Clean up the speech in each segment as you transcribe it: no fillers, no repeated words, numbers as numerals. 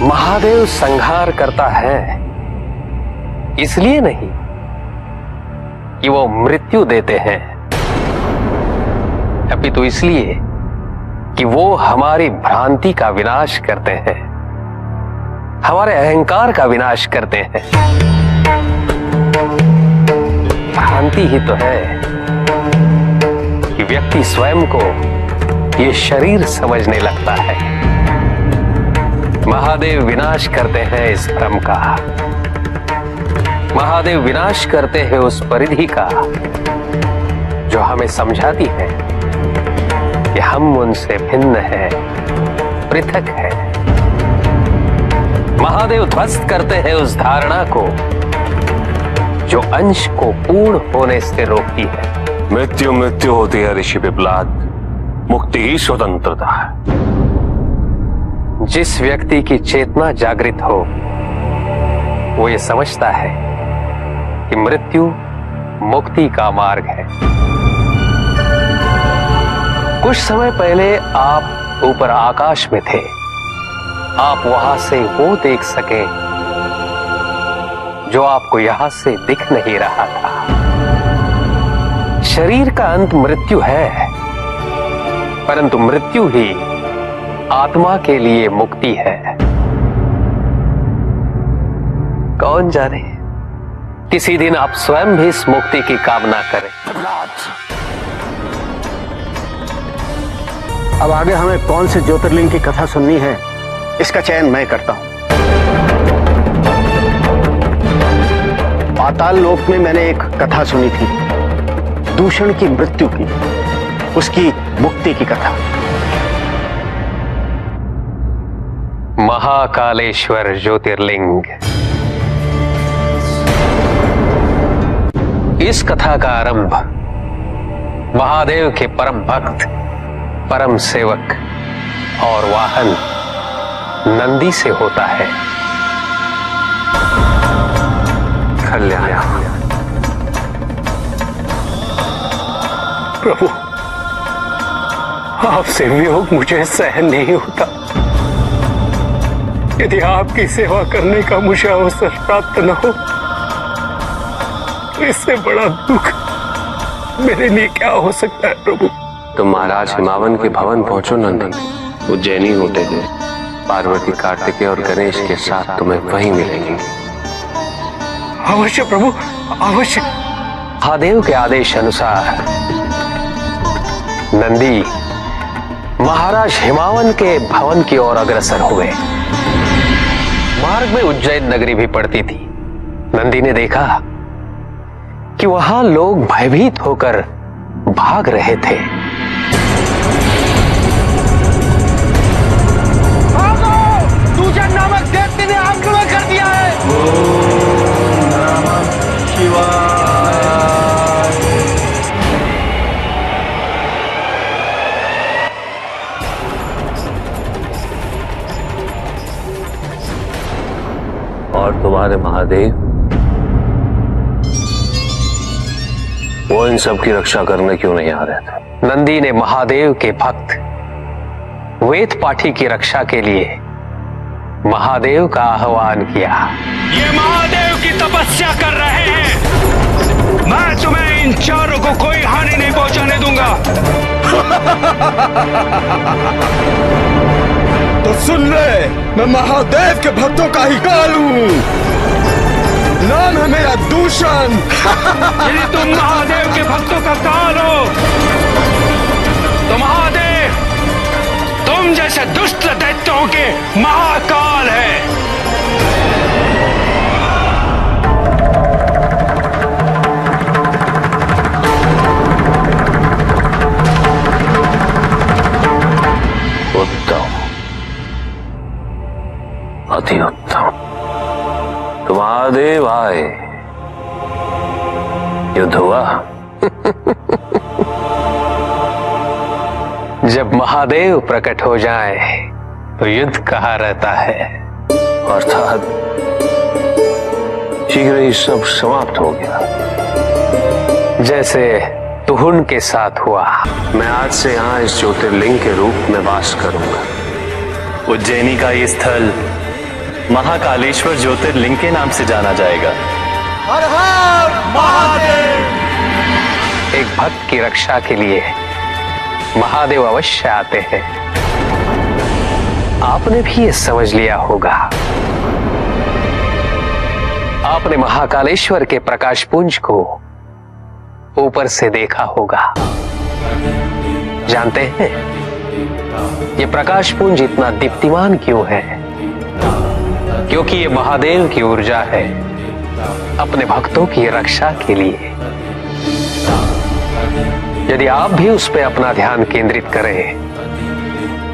महादेव संहार करता है इसलिए नहीं कि वो मृत्यु देते हैं, अपितु इसलिए कि वो हमारी भ्रांति का विनाश करते हैं, हमारे अहंकार का विनाश करते हैं। भ्रांति ही तो है कि व्यक्ति स्वयं को ये शरीर समझने लगता है। महादेव विनाश करते हैं इस भ्रम का, महादेव विनाश करते हैं उस परिधि का जो हमें समझाती है कि हम उनसे भिन्न हैं, पृथक हैं। महादेव ध्वस्त करते हैं उस धारणा को जो अंश को पूर्ण होने से रोकती है। मृत्यु मृत्यु होती है ऋषि पिपलाद, मुक्ति ही स्वतंत्रता है। जिस व्यक्ति की चेतना जागृत हो वो ये समझता है कि मृत्यु मुक्ति का मार्ग है। कुछ समय पहले आप ऊपर आकाश में थे, आप वहां से वो देख सके जो आपको यहां से दिख नहीं रहा था। शरीर का अंत मृत्यु है, परंतु मृत्यु ही आत्मा के लिए मुक्ति है। कौन जाने किसी दिन आप स्वयं भी इस मुक्ति की कामना करें। अब आगे हमें कौन से ज्योतिर्लिंग की कथा सुननी है, इसका चयन मैं करता हूं। पाताल लोक में मैंने एक कथा सुनी थी, दूषण की मृत्यु की, उसकी मुक्ति की कथा। महाकालेश्वर ज्योतिर्लिंग। इस कथा का आरंभ महादेव के परम भक्त, परम सेवक और वाहन नंदी से होता है। कल्याण। प्रभु, आपसे वियोग मुझे सहन नहीं होता। यदि आपकी सेवा करने का मुझे अवसर प्राप्त न हो तो इससे बड़ा दुख मेरे लिए क्या हो सकता है प्रभु। तुम महाराज हिमावन के भवन पहुंचो नंदी, उज्जैनी होते हुए पार्वती, कार्तिकेय और गणेश के साथ तुम्हें वहीं मिलेंगे। अवश्य प्रभु, अवश्य। महादेव के आदेश अनुसार नंदी महाराज हिमावन के भवन की ओर अग्रसर हुए। मार्ग में उज्जैन नगरी भी पड़ती थी। नंदी ने देखा कि वहां लोग भयभीत होकर भाग रहे थे। दूषण नामक दैत्य ने आक्रमण कर दिया है। ओम नमः शिवाय। और तुम्हारे महादेव वो इन सब की रक्षा करने क्यों नहीं आ रहे थे? नंदी ने महादेव के भक्त वेद पाठी की रक्षा के लिए महादेव का आह्वान किया। ये महादेव की तपस्या कर रहे हैं, मैं तुम्हें इन चारों को कोई हानि नहीं पहुंचाने दूंगा। तो सुन ले, मैं महादेव के भक्तों का ही काल हूं। नाम है मेरा दूषण। यदि तुम महादेव के भक्तों का काल हो तो महादेव तुम जैसे दुष्ट दैत्यों के महाकाल है। उत्तम, अति उत्तम। तो महादेव आए, युद्ध हुआ। जब महादेव प्रकट हो जाए तो युद्ध कहाँ रहता है। अर्थात शीघ्र ही सब समाप्त हो गया, जैसे तुहुन के साथ हुआ। मैं आज से यहाँ इस ज्योतिर्लिंग के रूप में वास करूंगा। उज्जैनी का ये स्थल महाकालेश्वर ज्योतिर्लिंग के नाम से जाना जाएगा। हर हर महादेव। एक भक्त की रक्षा के लिए महादेव अवश्य आते हैं। आपने भी ये समझ लिया होगा। आपने महाकालेश्वर के प्रकाशपुंज को ऊपर से देखा होगा। जानते हैं ये प्रकाशपुंज इतना दीप्तिमान क्यों है? क्योंकि ये महादेव की ऊर्जा है अपने भक्तों की रक्षा के लिए। यदि आप भी उस पर अपना ध्यान केंद्रित करें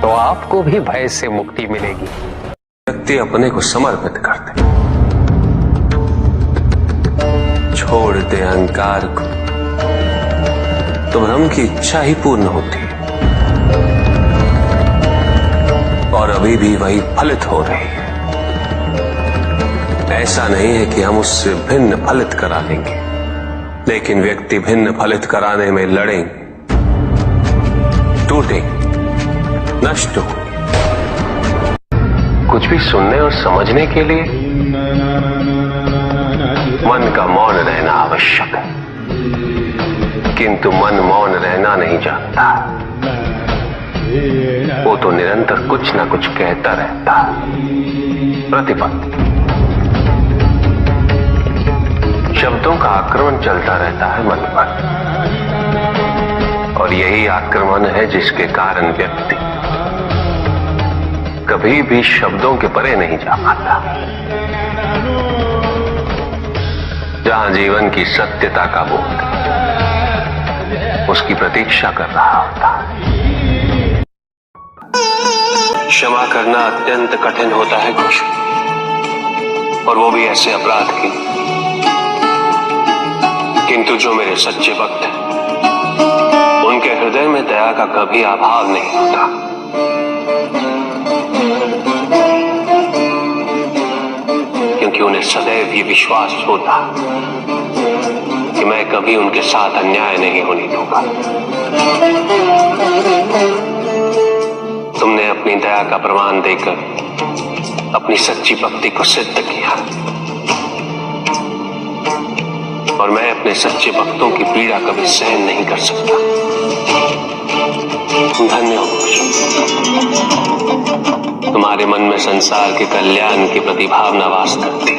तो आपको भी भय से मुक्ति मिलेगी। व्यक्ति अपने को समर्पित कर दे, छोड़ दे अहंकार को, तो ब्रह्म की इच्छा ही पूर्ण होती है और अभी भी वही फलित हो रही है। ऐसा नहीं है कि हम उससे भिन्न फलित करा लेंगे, लेकिन व्यक्ति भिन्न फलित कराने में लड़ेंगे, टूटेंगे, नष्ट हो। कुछ भी सुनने और समझने के लिए मन का मौन रहना आवश्यक है, किंतु मन मौन रहना नहीं जानता। वो तो निरंतर कुछ ना कुछ कहता रहता, प्रतिपद शब्दों का आक्रमण चलता रहता है मन पर, और यही आक्रमण है जिसके कारण व्यक्ति कभी भी शब्दों के परे नहीं जा पाता। जहां जीवन की सत्यता का बोध उसकी प्रतीक्षा कर रहा होता। क्षमा करना अत्यंत कठिन होता है कुछ, और वो भी ऐसे अपराध की। किंतु जो मेरे सच्चे भक्त हैं उनके हृदय में दया का कभी अभाव नहीं होता। क्योंकि उन्हें सदैव ये विश्वास होता कि मैं कभी उनके साथ अन्याय नहीं होने दूंगा। तुमने अपनी दया का प्रमाण देकर अपनी सच्ची भक्ति को सिद्ध किया, और मैं अपने सच्चे भक्तों की पीड़ा कभी सहन नहीं कर सकता। धन्य हो तुम्हारे मन में संसार के कल्याण की प्रति भावना वास करती।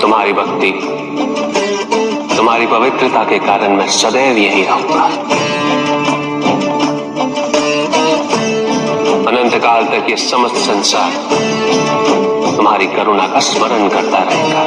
तुम्हारी भक्ति, तुम्हारी पवित्रता के कारण मैं सदैव यही रहूंगा। अनंत काल तक ये समस्त संसार तुम्हारी करुणा का स्मरण करता रहेगा।